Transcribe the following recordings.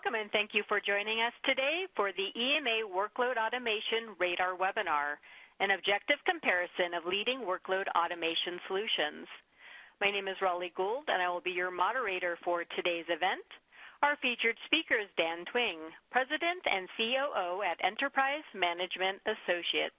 Welcome and thank you for joining us today for the EMA Workload Automation Radar webinar, an objective comparison of leading workload automation solutions. My name is Raleigh Gould and I will be your moderator for today's event. Our featured speaker is Dan Twing, President and COO at Enterprise Management Associates.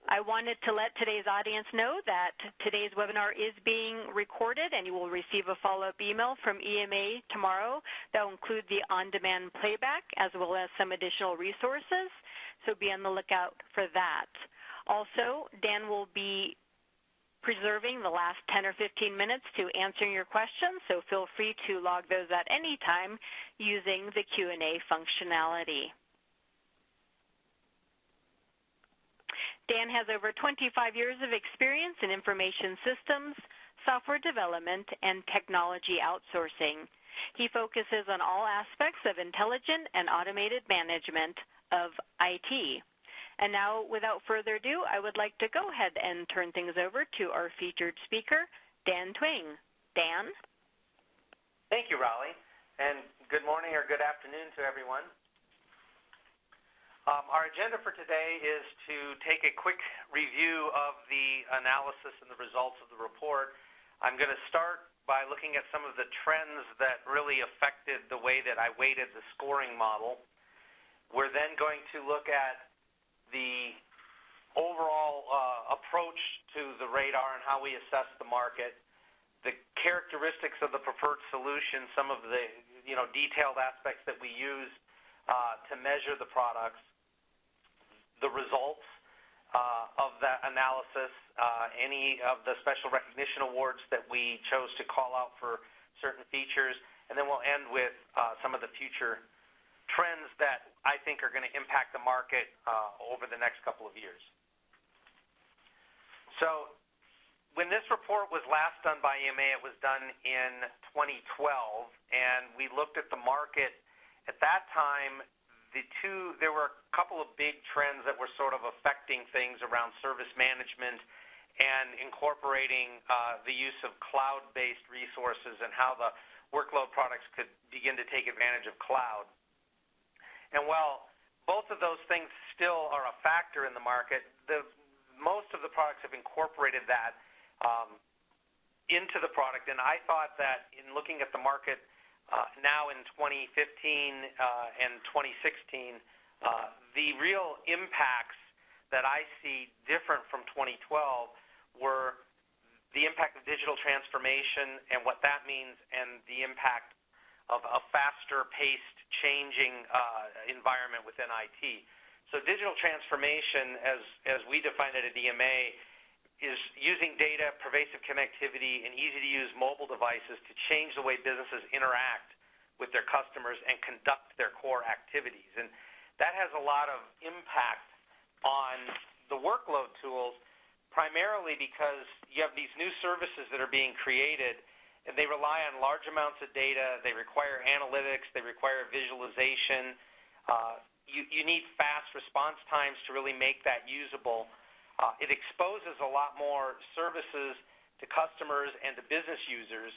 I wanted to let today's audience know that today's webinar is being recorded and you will receive a follow-up email from EMA tomorrow that will include the on-demand playback as well as some additional resources, so be on the lookout for that. Also, Dan will be preserving the last 10 or 15 minutes to answering your questions, so feel free to log those at any time using the Q&A functionality. Dan has over 25 years of experience in information systems, software development, and technology outsourcing. He focuses on all aspects of intelligent and automated management of IT. And now, without further ado, I would like to go ahead and turn things over to our featured speaker, Dan Twing. Dan? Thank you, Raleigh, and good morning or good afternoon to everyone. Our agenda for today is to take a quick review of the analysis and the results of the report. I'm going to start by looking at some of the trends that really affected the way that I weighted the scoring model. We're then going to look at the overall approach to the radar and how we assess the market, the characteristics of the preferred solution, some of the detailed aspects that we use to measure the products, the results of that analysis, any of the special recognition awards that we chose to call out for certain features, and then we'll end with some of the future trends that I think are going to impact the market over the next couple of years. So when this report was last done by EMA, it was done in 2012, and we looked at the market. At that time, there were a couple of big trends that were sort of affecting things around service management and incorporating the use of cloud-based resources and how the workload products could begin to take advantage of cloud. And while both of those things still are a factor in the market, most of the products have incorporated that into the product. And I thought that in looking at the market now in 2015 and 2016, the real impacts that I see different from 2012 were the impact of digital transformation and what that means, and the impact of a faster-paced changing environment within IT. So digital transformation, as we define it at EMA, is using data, pervasive connectivity, and easy-to-use mobile devices to change the way businesses interact with their customers and conduct their core activities. And that has a lot of impact on the workload tools, primarily because you have these new services that are being created, and they rely on large amounts of data. They require analytics. They require visualization. You need fast response times to really make that usable. It exposes a lot more services to customers and to business users,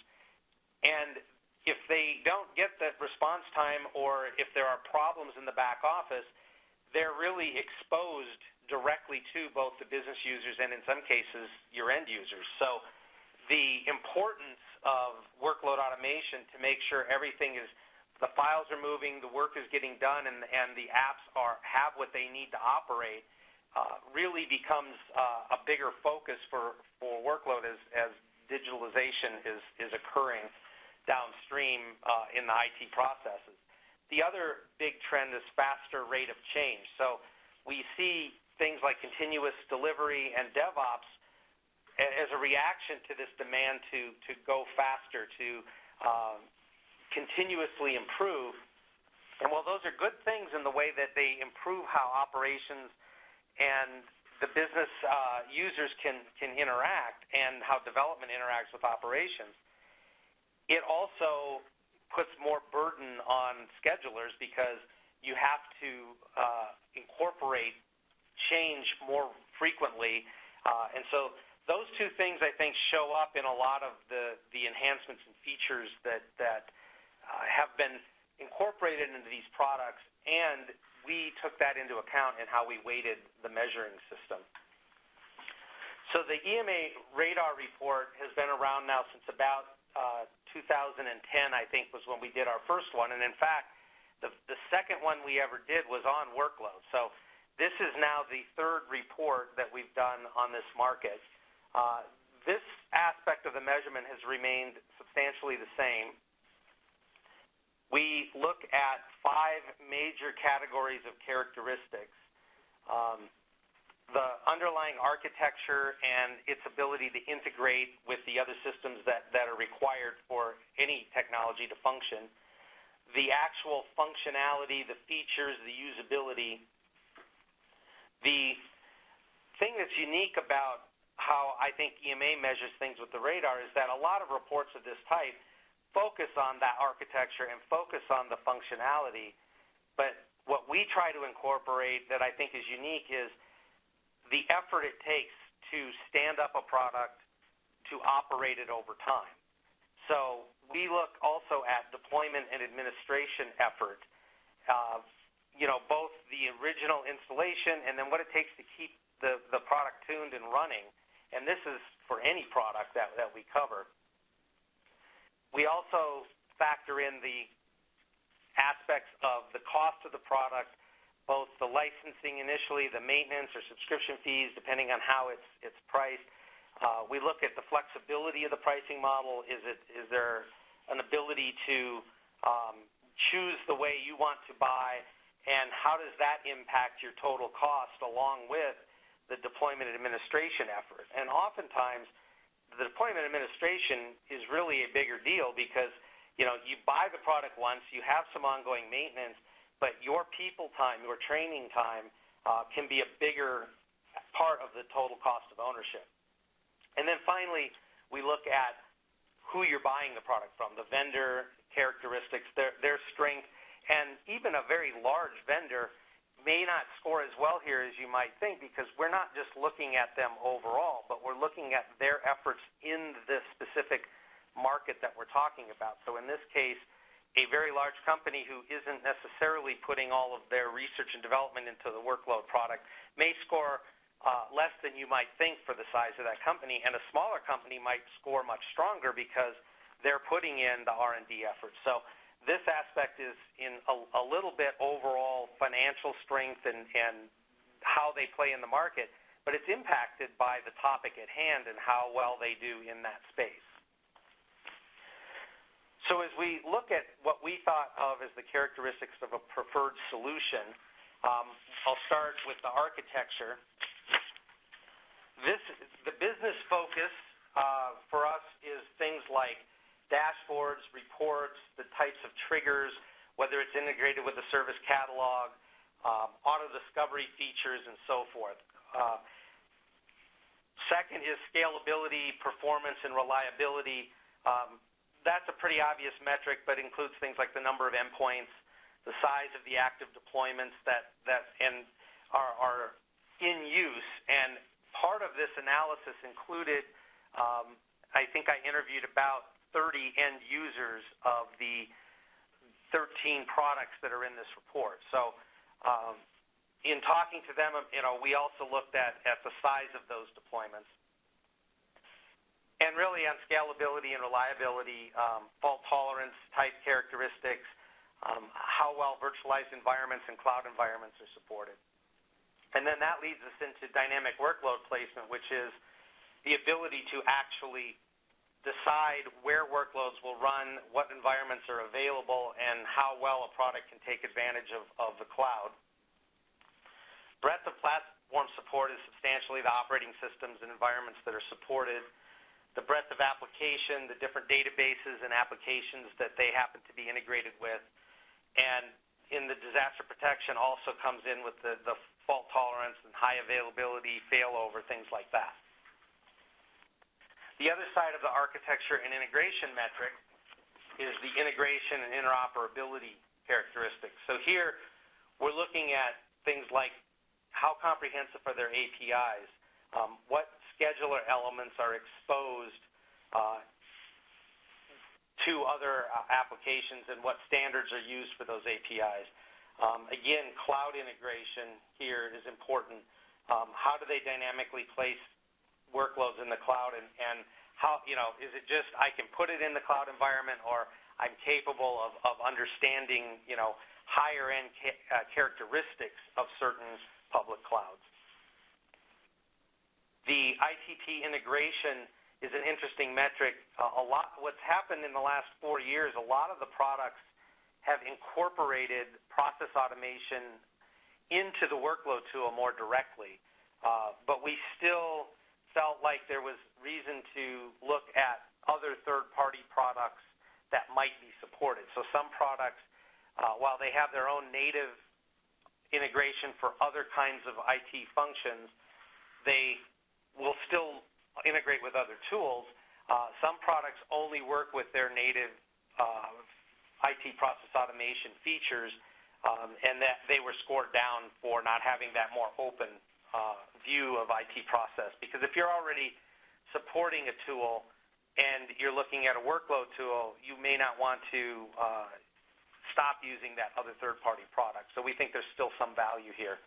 and if they don't get that response time, or if there are problems in the back office, they're really exposed directly to both the business users and, in some cases, your end users. So the importance of workload automation to make sure the files are moving, the work is getting done, and the apps have what they need to operate really becomes a bigger focus for workload as digitalization is occurring downstream in the IT processes. The other big trend is faster rate of change. So we see things like continuous delivery and DevOps as a reaction to this demand to go faster, to continuously improve. And while those are good things in the way that they improve how operations and the business users can interact and how development interacts with operations, it also puts more burden on schedulers because you have to incorporate change more frequently. And so those two things, I think, show up in a lot of the enhancements and features that have been incorporated into these products, and we took that into account in how we weighted the measuring system. So the EMA Radar report has been around now since about 2010, I think, was when we did our first one. And in fact, the second one we ever did was on workload. So this is now the third report that we've done on this market. This aspect of the measurement has remained substantially the same. We look at 5 major categories of characteristics. The underlying architecture and its ability to integrate with the other systems that are required for any technology to function, the actual functionality, the features, the usability. The thing that's unique about how I think EMA measures things with the radar is that a lot of reports of this type focus on that architecture and focus on the functionality, but what we try to incorporate that I think is unique is the effort it takes to stand up a product, to operate it over time. So we look also at deployment and administration effort, both the original installation and then what it takes to keep the product tuned and running. And this is for any product that we cover. We also factor in the aspects of the cost of the product, both the licensing initially, the maintenance or subscription fees, depending on how it's priced. We look at the flexibility of the pricing model. Is there an ability to choose the way you want to buy, and how does that impact your total cost along with the deployment and administration effort? And oftentimes, the deployment administration is really a bigger deal because, you buy the product once, you have some ongoing maintenance, but your people time, your training time can be a bigger part of the total cost of ownership. And then finally, we look at who you're buying the product from, the vendor characteristics, their strength, and even a very large vendor may not score as well here as you might think because we're not just looking at them overall, but we're looking at their efforts in the specific market that we're talking about. So in this case, a very large company who isn't necessarily putting all of their research and development into the workload product may score less than you might think for the size of that company, and a smaller company might score much stronger because they're putting in the R&D effort. So this aspect is in a little bit overall financial strength and how they play in the market, but it's impacted by the topic at hand and how well they do in that space. So as we look at what we thought of as the characteristics of a preferred solution, I'll start with the architecture. The business focus for us is things like dashboards, reports, the types of triggers, whether it's integrated with the service catalog, auto-discovery features, and so forth. Second is scalability, performance, and reliability. That's a pretty obvious metric, but includes things like the number of endpoints, the size of the active deployments that are in use. And part of this analysis included, I think I interviewed about 30 end users of the 13 products that are in this report. So in talking to them, we also looked at the size of those deployments. And really on scalability and reliability, fault tolerance type characteristics, how well virtualized environments and cloud environments are supported. And then that leads us into dynamic workload placement, which is the ability to actually decide where workloads will run, what environments are available, and how well a product can take advantage of the cloud. Breadth of platform support is substantially the operating systems and environments that are supported. The breadth of application, the different databases and applications that they happen to be integrated with. And in the disaster protection also comes in with the fault tolerance and high availability, failover, things like that. The other side of the architecture and integration metric is the integration and interoperability characteristics. So here we're looking at things like how comprehensive are their APIs, what scheduler elements are exposed to other applications and what standards are used for those APIs. Again, cloud integration here is important. How do they dynamically place workloads in the cloud, and how, is it just I can put it in the cloud environment, or I'm capable of understanding, higher end characteristics of certain public clouds. The ITP integration is an interesting metric. What's happened in the last 4 years, a lot of the products have incorporated process automation into the workload tool more directly, but we still felt like there was reason to look at other third-party products that might be supported. So some products, while they have their own native integration for other kinds of IT functions, they will still integrate with other tools. Some products only work with their native IT process automation features, and that they were scored down for not having that more open view of IT process. Because if you're already supporting a tool and you're looking at a workload tool, you may not want to stop using that other third-party product. So we think there's still some value here.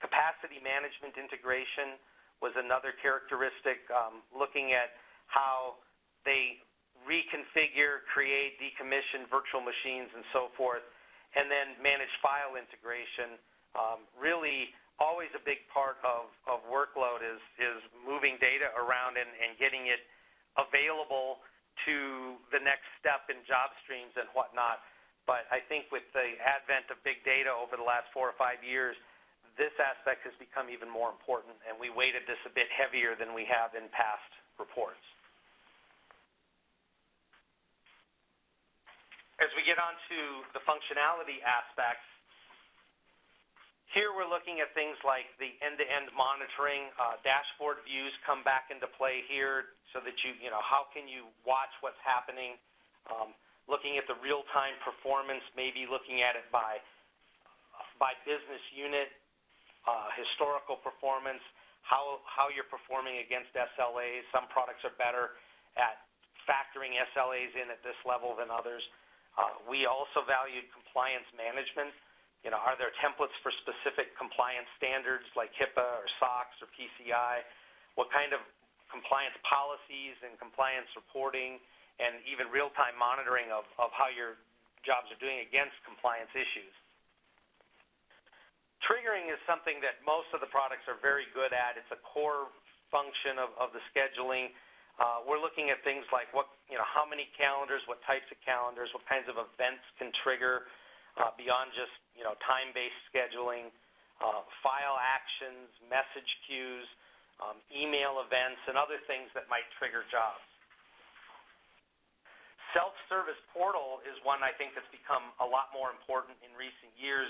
Capacity management integration was another characteristic, looking at how they reconfigure, create, decommission virtual machines and so forth, and then manage file integration. Really, always a big part of workload is moving data around and getting it available to the next step in job streams and whatnot. But I think with the advent of big data over the last 4 or 5 years, this aspect has become even more important, and we weighted this a bit heavier than we have in past reports. As we get on to the functionality aspects, here we're looking at things like the end-to-end monitoring. Dashboard views come back into play here so that how can you watch what's happening? Looking at the real-time performance, maybe looking at it by business unit, historical performance, how you're performing against SLAs. Some products are better at factoring SLAs in at this level than others. We also valued compliance management. Are there templates for specific compliance standards like HIPAA or SOX or PCI? What kind of compliance policies and compliance reporting and even real-time monitoring of how your jobs are doing against compliance issues? Triggering is something that most of the products are very good at. It's a core function of the scheduling. We're looking at things like how many calendars, what types of calendars, what kinds of events can trigger beyond just time-based scheduling, file actions, message queues, email events, and other things that might trigger jobs. Self-service portal is one I think that's become a lot more important in recent years.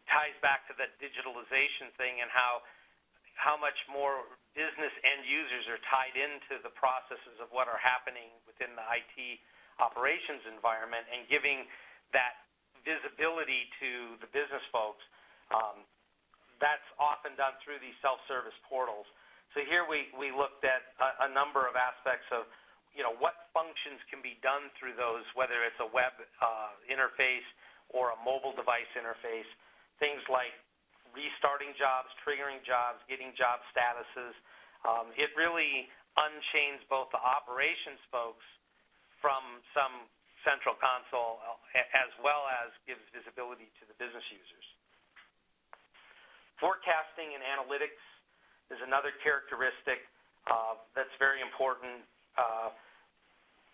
Ties back to that digitalization thing and how much more business end users are tied into the processes of what are happening within the IT operations environment, and giving that visibility to the business folks. That's often done through these self-service portals. So here we looked at a number of aspects of what functions can be done through those, whether it's a web interface or a mobile device interface. Things like restarting jobs, triggering jobs, getting job statuses. It really unchains both the operations folks from some central console as well as gives visibility to the business users. Forecasting and analytics is another characteristic that's very important.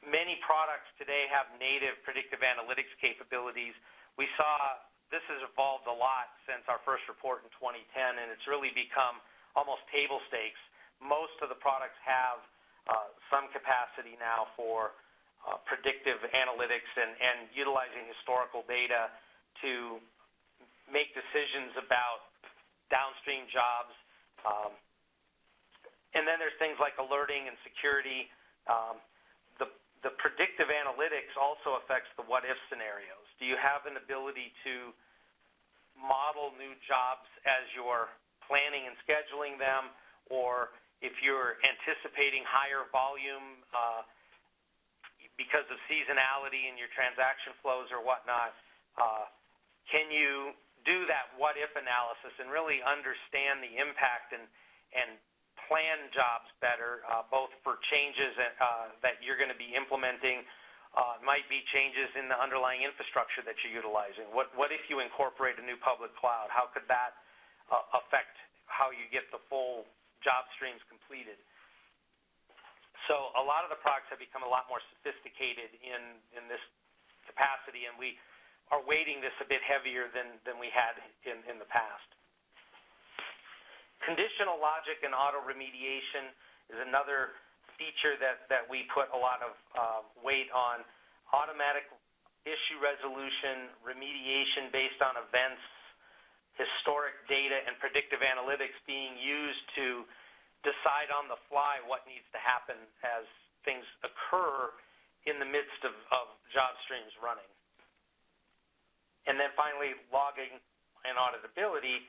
Many products today have native predictive analytics capabilities. We saw this has evolved a lot since our first report in 2010, and it's really become almost table stakes. Most of the products have some capacity now for predictive analytics and utilizing historical data to make decisions about downstream jobs. And then there's things like alerting and security. The predictive analytics also affects the what-if scenarios. Do you have an ability to model new jobs as you're planning and scheduling them, or if you're anticipating higher volume, because of seasonality in your transaction flows or whatnot, can you do that what-if analysis and really understand the impact and plan jobs better, both for changes that you're going to be implementing, might be changes in the underlying infrastructure that you're utilizing. What if you incorporate a new public cloud? How could that affect how you get the full job streams completed? So a lot of the products have become a lot more sophisticated in this capacity, and we are weighting this a bit heavier than we had in the past. Conditional logic and auto remediation is another feature that we put a lot of weight on. Automatic issue resolution, remediation based on events, historic data, and predictive analytics being used to decide on the fly what needs to happen as things occur in the midst of job streams running. And then finally, logging and auditability,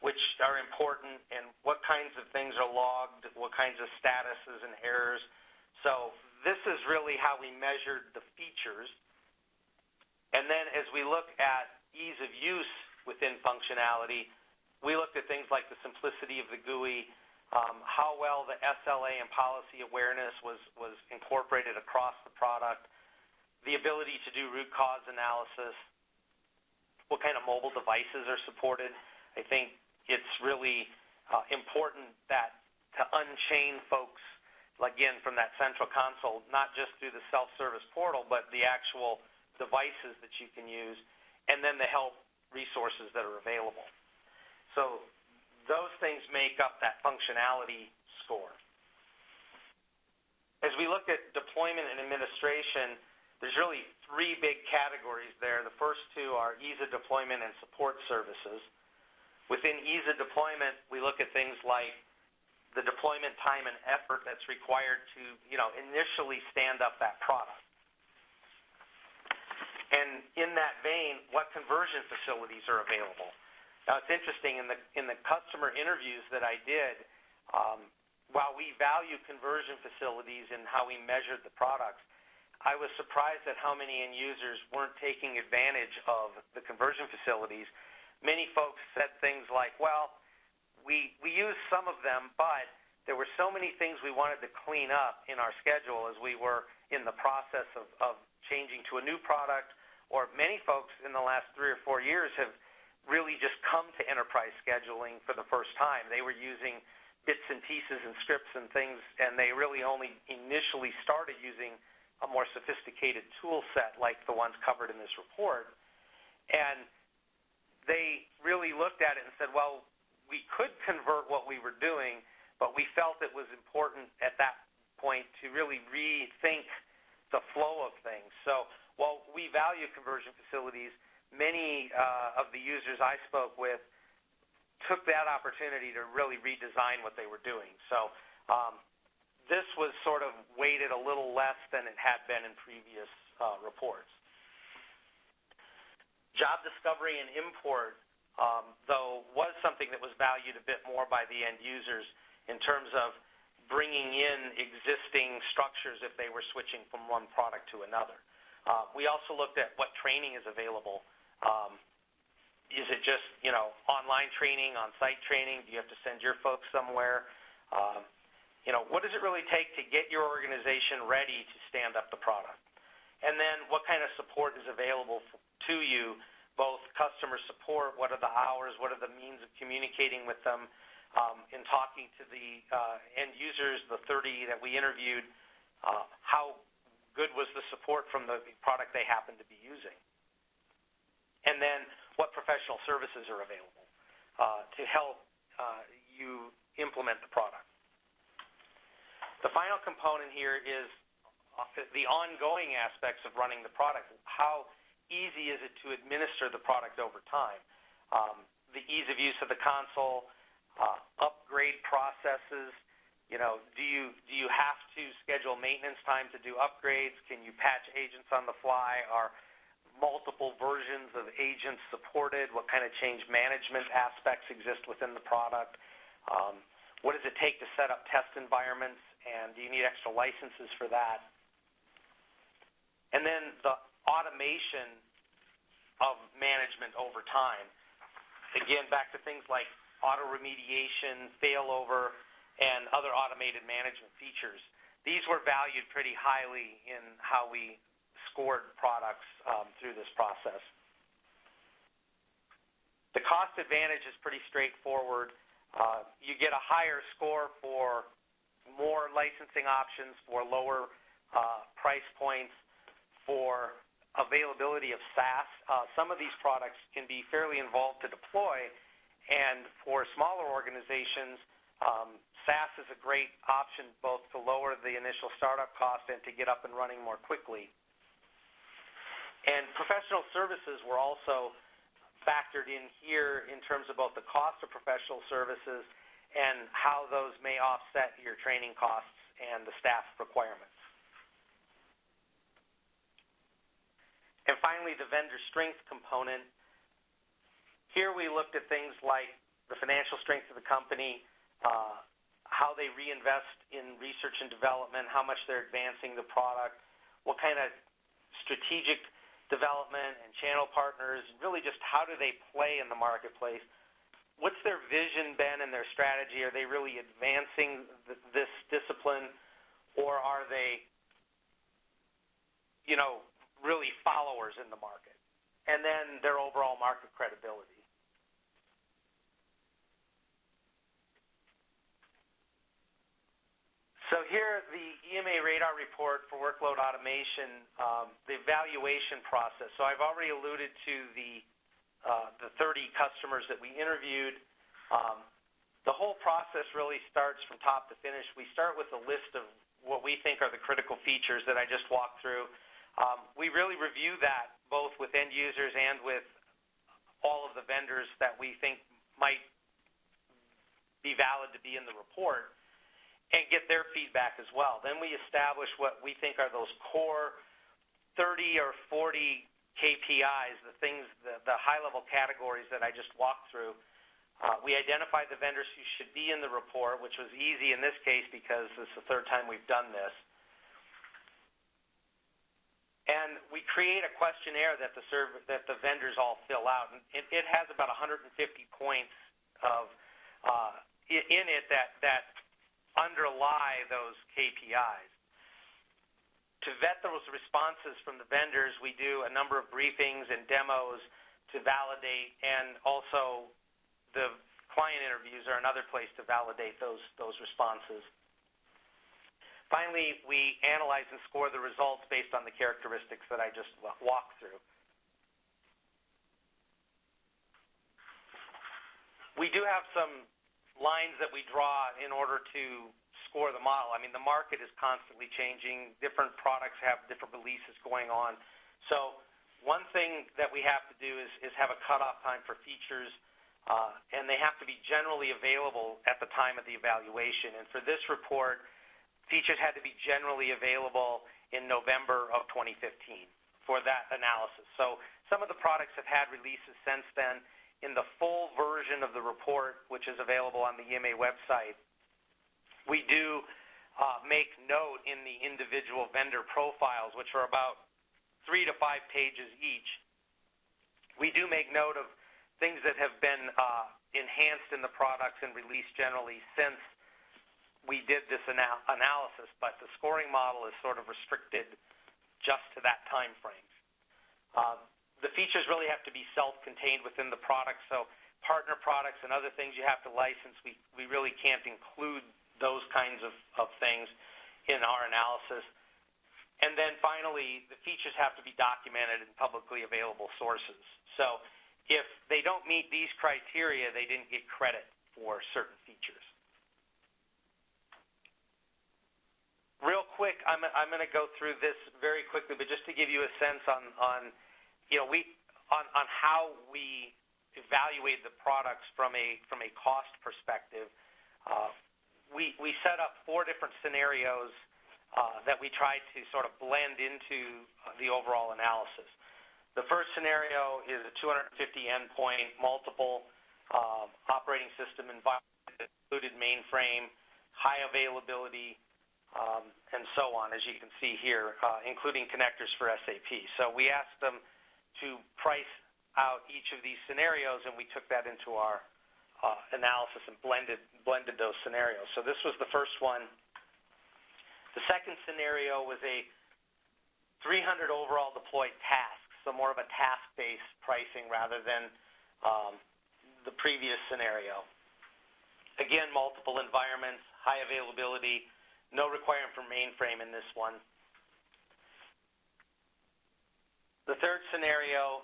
which are important, and what kinds of things are logged, what kinds of statuses and errors. So this is really how we measured the features. And then as we look at ease of use within functionality, we looked at things like the simplicity of the GUI, how well the SLA and policy awareness was incorporated across the product, the ability to do root cause analysis, what kind of mobile devices are supported. I think it's really important that to unchain folks, again, from that central console, not just through the self-service portal, but the actual devices that you can use, and then the help resources that are available. So those things make up that functionality score. As we look at deployment and administration, there's really three big categories there. The first two are ease of deployment and support services. Within ease of deployment, we look at things like the deployment time and effort that's required to, initially stand up that product. And in that vein, what conversion facilities are available? Now, it's interesting, in the customer interviews that I did, while we value conversion facilities and how we measured the products, I was surprised at how many end users weren't taking advantage of the conversion facilities. Many folks said things like, well, we used some of them, but there were so many things we wanted to clean up in our schedule as we were in the process of changing to a new product, or many folks in the last 3 or 4 years have really just come to enterprise scheduling for the first time. They were using bits and pieces and scripts and things, and they really only initially started using a more sophisticated tool set like the ones covered in this report. And they really looked at it and said, well, we could convert what we were doing, but we felt it was important at that point to really rethink the flow of things. So while we value conversion facilities, many of the users I spoke with took that opportunity to really redesign what they were doing. So this was sort of weighted a little less than it had been in previous reports. Job discovery and import, though, was something that was valued a bit more by the end users in terms of bringing in existing structures if they were switching from one product to another. We also looked at what training is available. Is it just, online training, on-site training? Do you have to send your folks somewhere? What does it really take to get your organization ready to stand up the product? And then what kind of support is available to you, both customer support, what are the hours, what are the means of communicating with them? In talking to the end users, the 30 that we interviewed, how good was the support from the product they happened to be using? And then what professional services are available to help you implement the product. The final component here is the ongoing aspects of running the product. How easy is it to administer the product over time? The ease of use of the console, upgrade processes. Do you have to schedule maintenance time to do upgrades? Can you patch agents on the fly? Are multiple versions of agents supported? What kind of change management aspects exist within the product? What does it take to set up test environments, and do you need extra licenses for that? And then the automation of management over time. Again, back to things like auto remediation, failover, and other automated management features. These were valued pretty highly in how we scored products through this process. The cost advantage is pretty straightforward. You get a higher score for more licensing options, for lower price points, for availability of SaaS. Some of these products can be fairly involved to deploy, and for smaller organizations, SaaS is a great option both to lower the initial startup cost and to get up and running more quickly. And professional services were also factored in here in terms of both the cost of professional services and how those may offset your training costs and the staff requirements. And finally, the vendor strength component. Here we looked at things like the financial strength of the company, how they reinvest in research and development, how much they're advancing the product, what kind of strategic development and channel partners, really just how do they play in the marketplace. What's their vision been and their strategy? Are they really advancing this discipline, or are they, really followers in the market? And then their overall market credibility. So here, the EMA Radar report for workload automation, the evaluation process. So I've already alluded to the 30 customers that we interviewed. The whole process really starts from top to finish. We start with a list of what we think are the critical features that I just walked through. We really review that both with end users and with all of the vendors that we think might be valid to be in the report, and get their feedback as well. Then we establish what we think are those core 30 or 40 KPIs, the high-level categories that I just walked through. We identify the vendors who should be in the report, which was easy in this case because this is the third time we've done this. And we create a questionnaire that the vendors all fill out. And it has about 150 points of in it that underlie those KPIs. To vet those responses from the vendors, we do a number of briefings and demos to validate, and also the client interviews are another place to validate those responses. Finally, we analyze and score the results based on the characteristics that I just walked through. We do have some lines that we draw in order to score the model. I mean, the market is constantly changing. Different products have different releases going on. So one thing that we have to do is have a cutoff time for features, and they have to be generally available at the time of the evaluation. And for this report, features had to be generally available in November of 2015 for that analysis. So some of the products have had releases since then. In the full version of the report, which is available on the EMA website, we do make note in the individual vendor profiles, which are about 3 to 5 pages each. We do make note of things that have been enhanced in the products and released generally since we did this analysis, but the scoring model is sort of restricted just to that time frame. The features really have to be self-contained within the product, so partner products and other things you have to license, we really can't include those kinds of things in our analysis. And then finally, the features have to be documented in publicly available sources. So if they don't meet these criteria, they didn't get credit for certain features. Real quick, I'm going to go through this very quickly, but just to give you a sense on how we evaluate the products from a cost perspective. We set up 4 different scenarios that we try to sort of blend into the overall analysis. The first scenario is a 250 endpoint, multiple operating system environment, included mainframe, high availability, and so on, as you can see here, including connectors for SAP. So we asked them to price out each of these scenarios, and we took that into our analysis and blended those scenarios. So this was the first one. The second scenario was a 300 overall deployed tasks, so more of a task-based pricing rather than the previous scenario. Again, multiple environments, high availability, no requirement for mainframe in this one. The third scenario,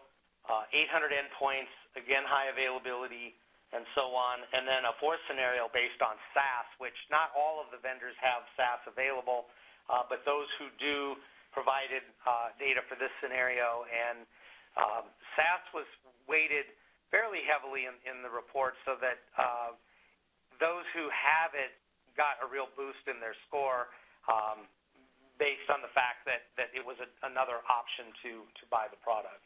800 endpoints, again, high availability, and so on. And then a fourth scenario based on SaaS, which not all of the vendors have SaaS available, but those who do provided data for this scenario. And SaaS was weighted fairly heavily in the report so that those who have it got a real boost in their score based on the fact that it was another option to buy the product.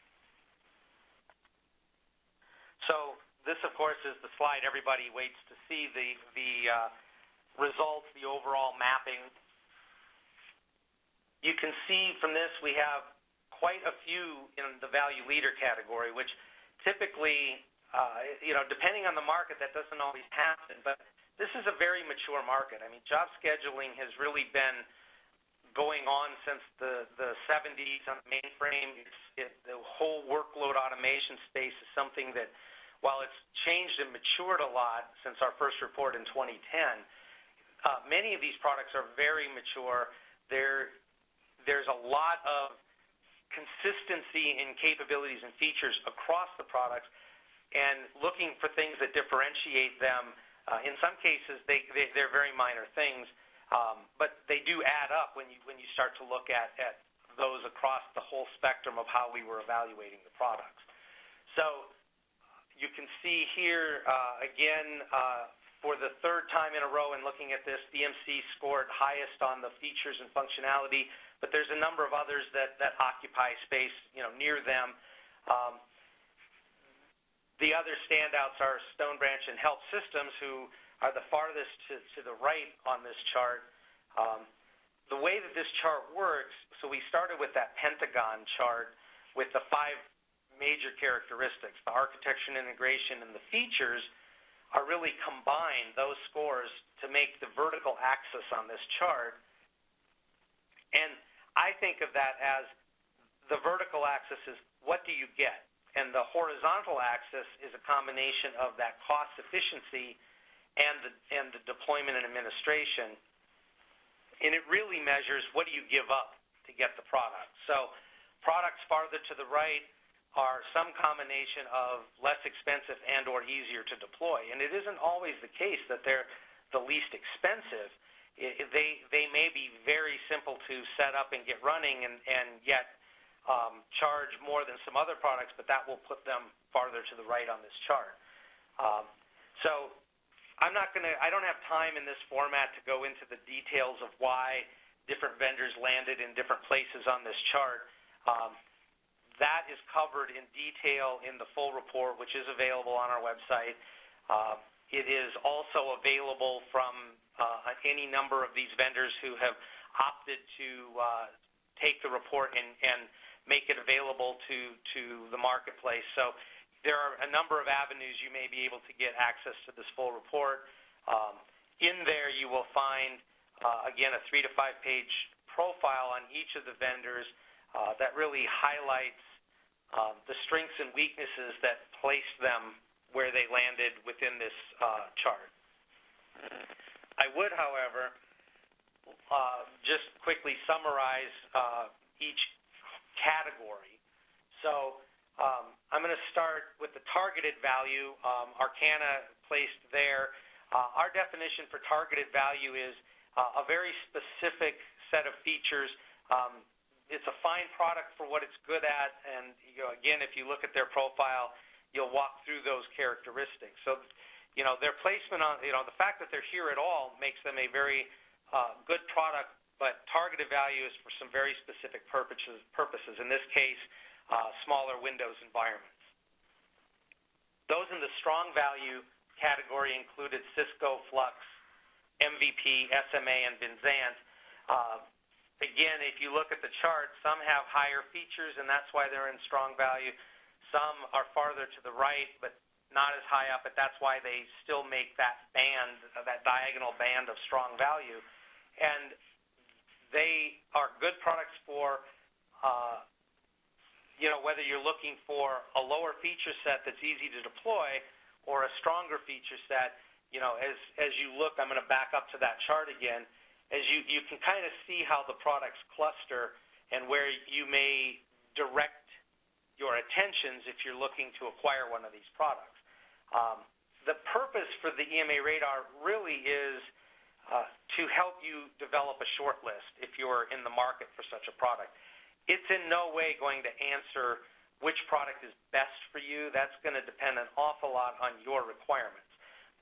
So this, of course, is the slide everybody waits to see, the results, the overall mapping. You can see from this we have quite a few in the value leader category, which typically, depending on the market, that doesn't always happen. But this is a very mature market. I mean, job scheduling has really been going on since the 70s on the mainframe. The whole workload automation space is something that, while it's changed and matured a lot since our first report in 2010, many of these products are very mature. There's a lot of consistency in capabilities and features across the products, and looking for things that differentiate them. In some cases, they're very minor things, but they do add up when you start to look at those across the whole spectrum of how we were evaluating the products. So you can see here, again, for the third time in a row in looking at this, BMC scored highest on the features and functionality, but there's a number of others that occupy space near them. The other standouts are Stonebranch and HelpSystems, who are the farthest to the right on this chart. The way that this chart works, so we started with that pentagon chart with the 5 major characteristics. The architecture and integration and the features are really combined, those scores, to make the vertical axis on this chart. And I think of that as the vertical axis is what do you get? And the horizontal axis is a combination of that cost efficiency and the deployment and administration. And it really measures what do you give up to get the product. So products farther to the right are some combination of less expensive and or easier to deploy. And it isn't always the case that they're the least expensive. They may be very simple to set up and get running and yet charge more than some other products, but that will put them farther to the right on this chart. So I don't have time in this format to go into the details of why different vendors landed in different places on this chart. That is covered in detail in the full report, which is available on our website. It is also available from any number of these vendors who have opted to take the report and make it available to the marketplace. So there are a number of avenues you may be able to get access to this full report. In there you will find, again, a 3 to 5 page profile on each of the vendors that really highlights the strengths and weaknesses that placed them where they landed within this chart. I would, however, just quickly summarize each category. So I'm going to start with the targeted value. Arcana placed there. Our definition for targeted value is a very specific set of features. It's a fine product for what it's good at, and again, if you look at their profile, you'll walk through those characteristics. So, their placement on, the fact that they're here at all makes them a very good product, but targeted value is for some very specific purposes. In this case, smaller Windows environments. Those in the strong value category included Cisco, Flux, MVP, SMA, and Vinzant. Again, if you look at the chart, some have higher features, and that's why they're in strong value. Some are farther to the right, but not as high up, but that's why they still make that band, that diagonal band of strong value. And they are good products for, whether you're looking for a lower feature set that's easy to deploy or a stronger feature set. As you look, I'm going to back up to that chart again. As you can kind of see how the products cluster and where you may direct your attentions if you're looking to acquire one of these products. The purpose for the EMA Radar really is to help you develop a short list if you're in the market for such a product. It's in no way going to answer which product is best for you. That's going to depend an awful lot on your requirements.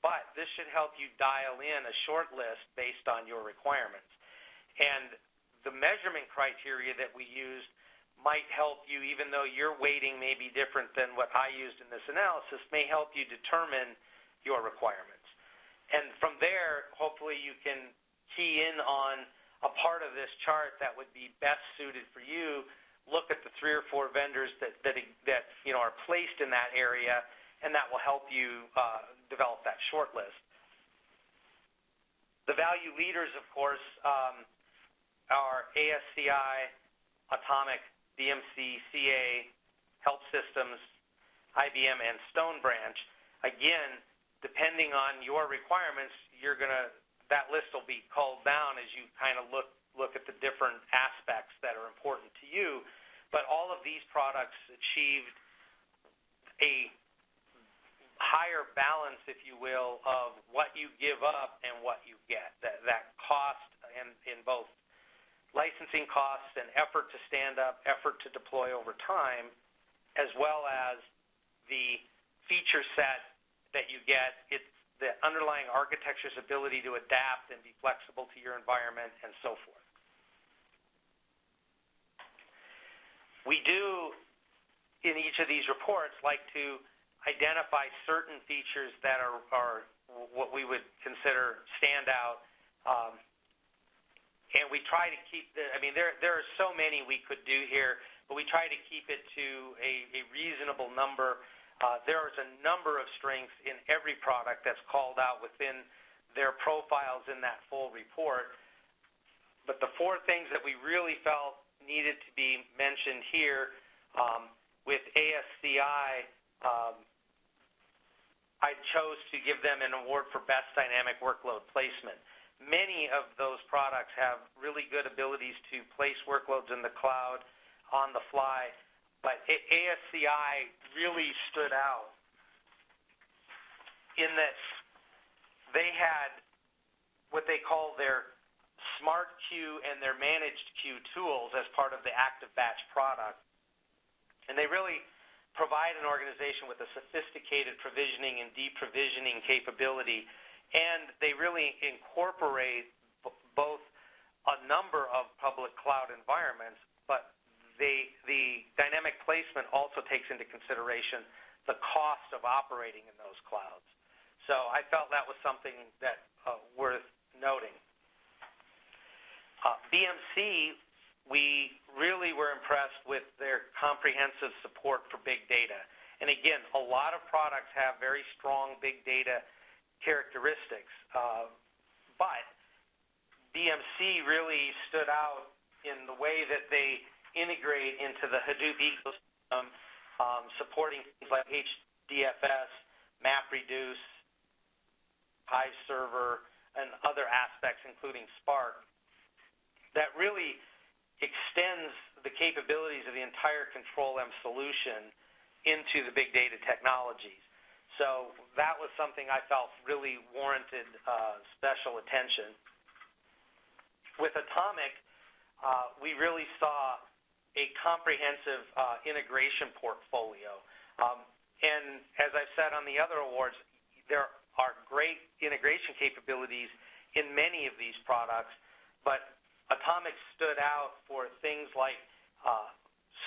But this should help you dial in a short list based on your requirements. And the measurement criteria that we used might help you, even though your weighting may be different than what I used in this analysis, may help you determine your requirements. And from there, hopefully you can key in on a part of this chart that would be best suited for you, look at the 3 or 4 vendors that are placed in that area, and that will help you develop that short list. The value leaders, of course, are ASCI, Automic, BMC, CA, HelpSystems, IBM, and Stonebranch. Again, depending on your requirements, that list will be culled down as you kind of look at the different aspects that are important to you. But all of these products achieved a higher balance, if you will, of what you give up and what you get. That cost in both licensing costs and effort to stand up, effort to deploy over time, as well as the feature set that you get. It's the underlying architecture's ability to adapt and be flexible to your environment and so forth. We do, in each of these reports, like to identify certain features that are what we would consider standout. And we try to keep there are so many we could do here, but we try to keep it to a reasonable number. There is a number of strengths in every product that's called out within their profiles in that full report. But the 4 things that we really felt needed to be mentioned here, with ASCI, I chose to give them an award for Best Dynamic Workload Placement. Many of those products have really good abilities to place workloads in the cloud on the fly, but ASCI really stood out in that they had what they call their Smart Queue and their Managed Queue tools as part of the Active Batch product. And they really provide an organization with a sophisticated provisioning and deprovisioning capability, and they really incorporate both a number of public cloud environments, but the dynamic placement also takes into consideration the cost of operating in those clouds. So I felt that was something that worth noting. BMC, we really were impressed with their comprehensive support for big data. And again, a lot of products have very strong big data characteristics, but BMC really stood out in the way that they integrate into the Hadoop ecosystem, supporting things like HDFS, MapReduce, Hive Server, and other aspects, including Spark, that really extends the capabilities of the entire Control-M solution into the big data technologies. So that was something I felt really warranted special attention. With Automic, we really saw a comprehensive integration portfolio. And as I've said on the other awards, there are great integration capabilities in many of these products, but Automic stood out for things like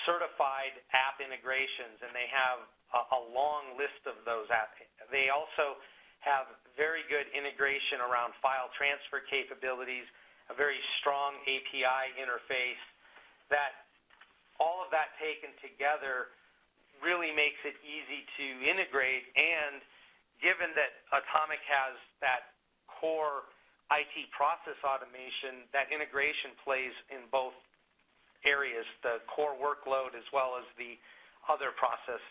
certified app integrations, and they have a long list of those apps. They also have very good integration around file transfer capabilities, a very strong API interface. That all of that taken together really makes it easy to integrate, and given that Automic has that core IT process automation, that integration plays in both areas, the core workload as well as the other process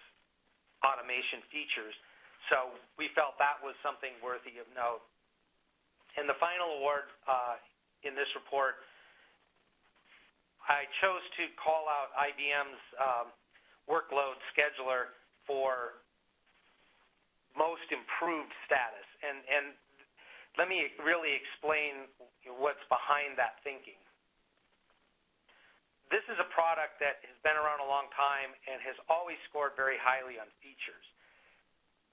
automation features. So we felt that was something worthy of note. And the final award in this report, I chose to call out IBM's workload scheduler for most improved status. And let me really explain what's behind that thinking. This is a product that has been around a long time and has always scored very highly on features.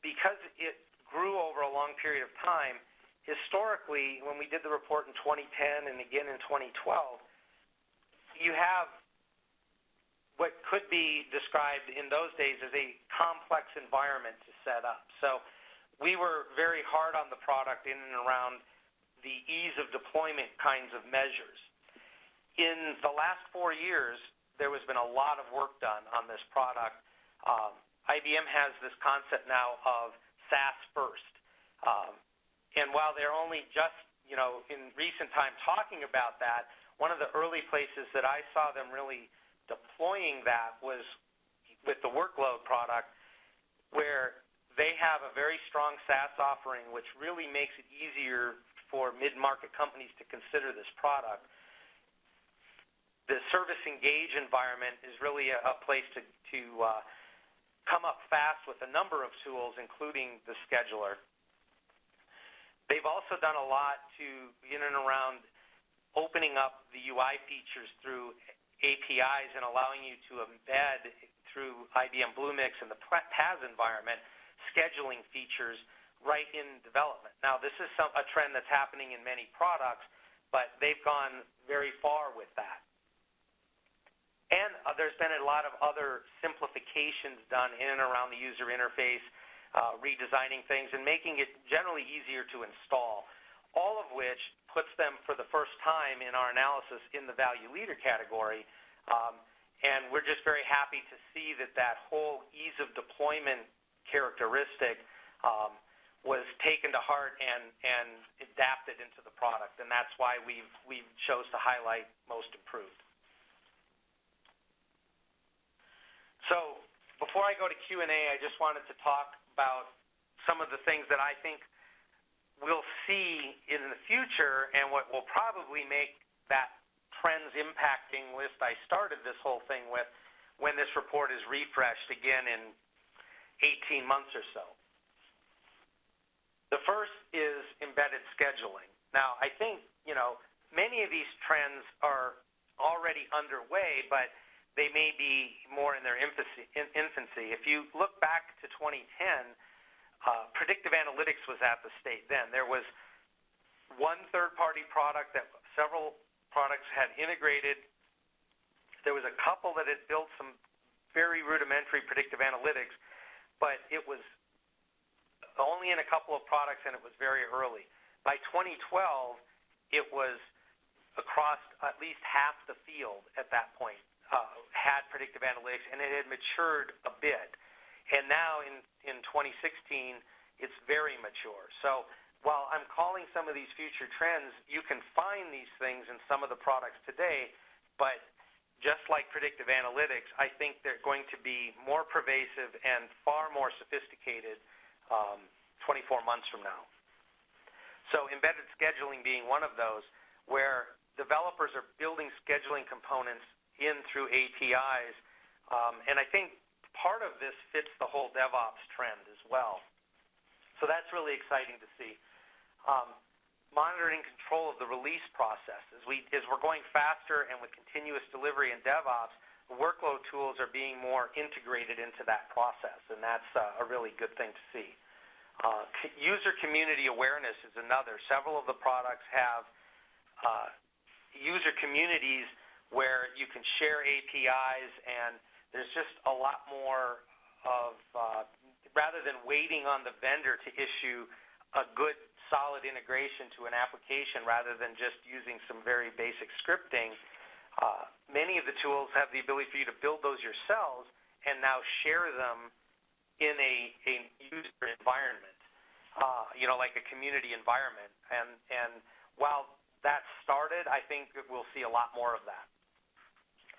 Because it grew over a long period of time, historically, when we did the report in 2010 and again in 2012, you have what could be described in those days as a complex environment to set up. So we were very hard on the product in and around the ease of deployment kinds of measures. In the last 4 years, there has been a lot of work done on this product. IBM has this concept now of SaaS first. And while they're only just, in recent time talking about that, one of the early places that I saw them really deploying that was with the workload product, where they have a very strong SaaS offering, which really makes it easier for mid-market companies to consider this product. The Service Engage environment is really a place to come up fast with a number of tools, including the scheduler. They've also done a lot in and around opening up the UI features through APIs and allowing you to embed through IBM Bluemix and the PaaS environment scheduling features right in development. Now, this is a trend that's happening in many products, but they've gone very far with that. And there's been a lot of other simplifications done in and around the user interface, redesigning things and making it generally easier to install, all of which puts them for the first time in our analysis in the value leader category. And we're just very happy to see that whole ease of deployment characteristic was taken to heart and adapted into the product. And that's why we've chose to highlight most improved. So before I go to Q&A, I just wanted to talk about some of the things that I think we'll see in the future and what will probably make that trends impacting list I started this whole thing with when this report is refreshed again in 18 months or so. The first is embedded scheduling. Now, I think, many of these trends are already underway, but they may be more in their infancy. If you look back to 2010, predictive analytics was at the state then. There was one third-party product that several products had integrated. There was a couple that had built some very rudimentary predictive analytics, but it was only in a couple of products and it was very early. By 2012, it was across at least half the field at that point had predictive analytics, and it had matured a bit. And now in 2016, it's very mature. So while I'm calling some of these future trends, you can find these things in some of the products today, but just like predictive analytics, I think they're going to be more pervasive and far more sophisticated 24 months from now. So embedded scheduling being one of those, where developers are building scheduling components in through APIs, and I think part of this fits the whole DevOps trend as well. So that's really exciting to see. Monitoring control of the release process. As we're going faster and with continuous delivery in DevOps, the workload tools are being more integrated into that process, and that's a really good thing to see. User community awareness is another. Several of the products have user communities where you can share APIs, and there's just a lot more of, rather than waiting on the vendor to issue a good solid integration to an application rather than just using some very basic scripting. Many of the tools have the ability for you to build those yourselves and now share them in a user environment, like a community environment. And while that started, I think we'll see a lot more of that.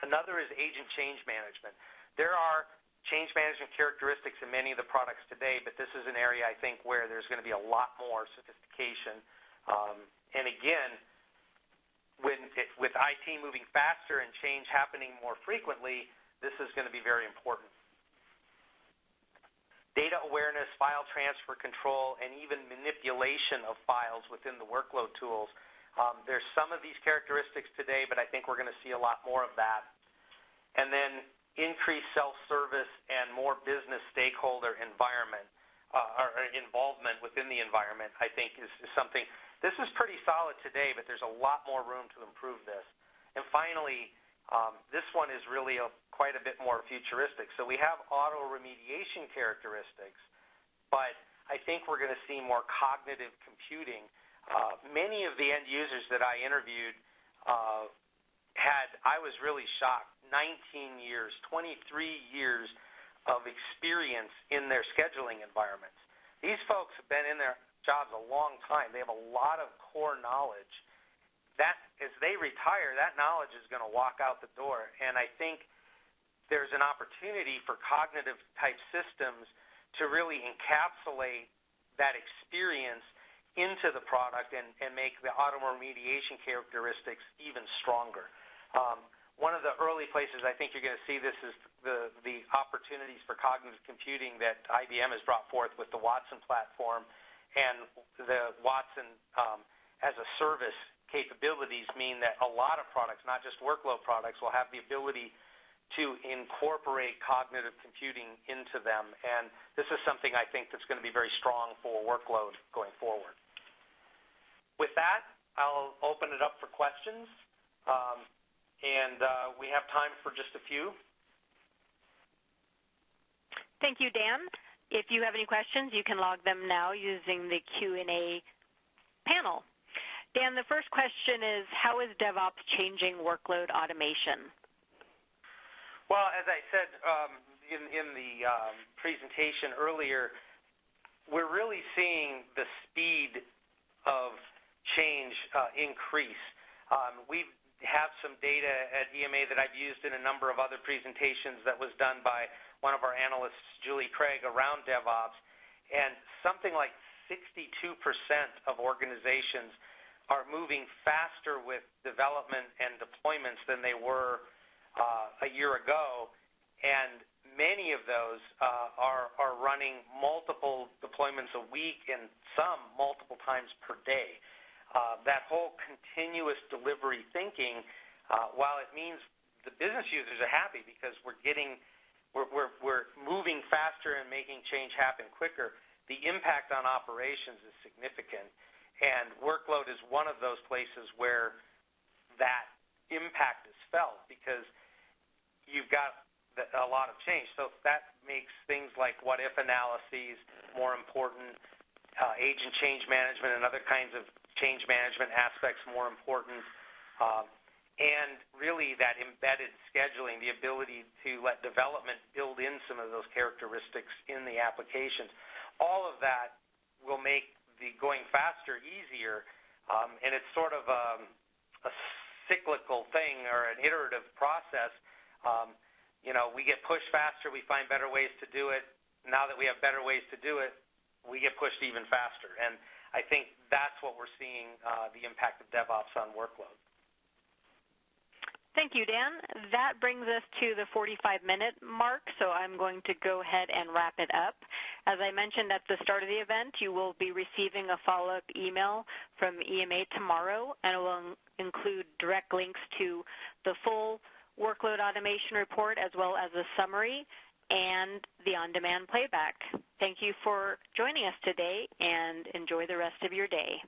Another is agent change management. There are change management characteristics in many of the products today, but this is an area, I think, where there's going to be a lot more sophistication. And again, with IT moving faster and change happening more frequently, this is going to be very important. Data awareness, file transfer control, and even manipulation of files within the workload tools. There's some of these characteristics today, but I think we're going to see a lot more of that. And then increased self-service and more business stakeholder environment or involvement within the environment, I think, is something. This is pretty solid today, but there's a lot more room to improve this. And finally, this one is really quite a bit more futuristic. So we have auto remediation characteristics, but I think we're going to see more cognitive computing. Many of the end users that I interviewed I was really shocked, 19 years, 23 years of experience in their scheduling environments. These folks have been in their jobs a long time. They have a lot of core knowledge. That, as they retire, that knowledge is going to walk out the door. And I think there's an opportunity for cognitive-type systems to really encapsulate that experience into the product and make the auto remediation characteristics even stronger. One of the early places I think you're going to see this is the opportunities for cognitive computing that IBM has brought forth with the Watson platform, and the Watson as a service capabilities mean that a lot of products, not just workload products, will have the ability to incorporate cognitive computing into them, and this is something I think that's going to be very strong for workload going forward. With that, I'll open it up for questions. And we have time for just a few. Thank you, Dan. If you have any questions, you can log them now using the Q&A panel. Dan, the first question is, how is DevOps changing workload automation? Well, as I said in the presentation earlier, we're really seeing the speed of change increase. We have some data at EMA that I've used in a number of other presentations that was done by one of our analysts, Julie Craig, around DevOps, and something like 62% of organizations are moving faster with development and deployments than they were a year ago, and many of those are running multiple deployments a week and some multiple times per day. That whole continuous delivery thinking, while it means the business users are happy because we're moving faster and making change happen quicker, the impact on operations is significant. And workload is one of those places where that impact is felt because you've got a lot of change. So that makes things like what-if analyses more important, agent change management and other kinds of change management aspects more important, and really that embedded scheduling, the ability to let development build in some of those characteristics in the applications. All of that will make the going faster easier, and it's sort of a cyclical thing or an iterative process. We get pushed faster, we find better ways to do it. Now that we have better ways to do it, we get pushed even faster. And I think that's what we're seeing, the impact of DevOps on workload. Thank you, Dan. That brings us to the 45-minute mark, so I'm going to go ahead and wrap it up. As I mentioned at the start of the event, you will be receiving a follow-up email from EMA tomorrow, and it will include direct links to the full workload automation report as well as a summary and the on-demand playback. Thank you for joining us today, and enjoy the rest of your day.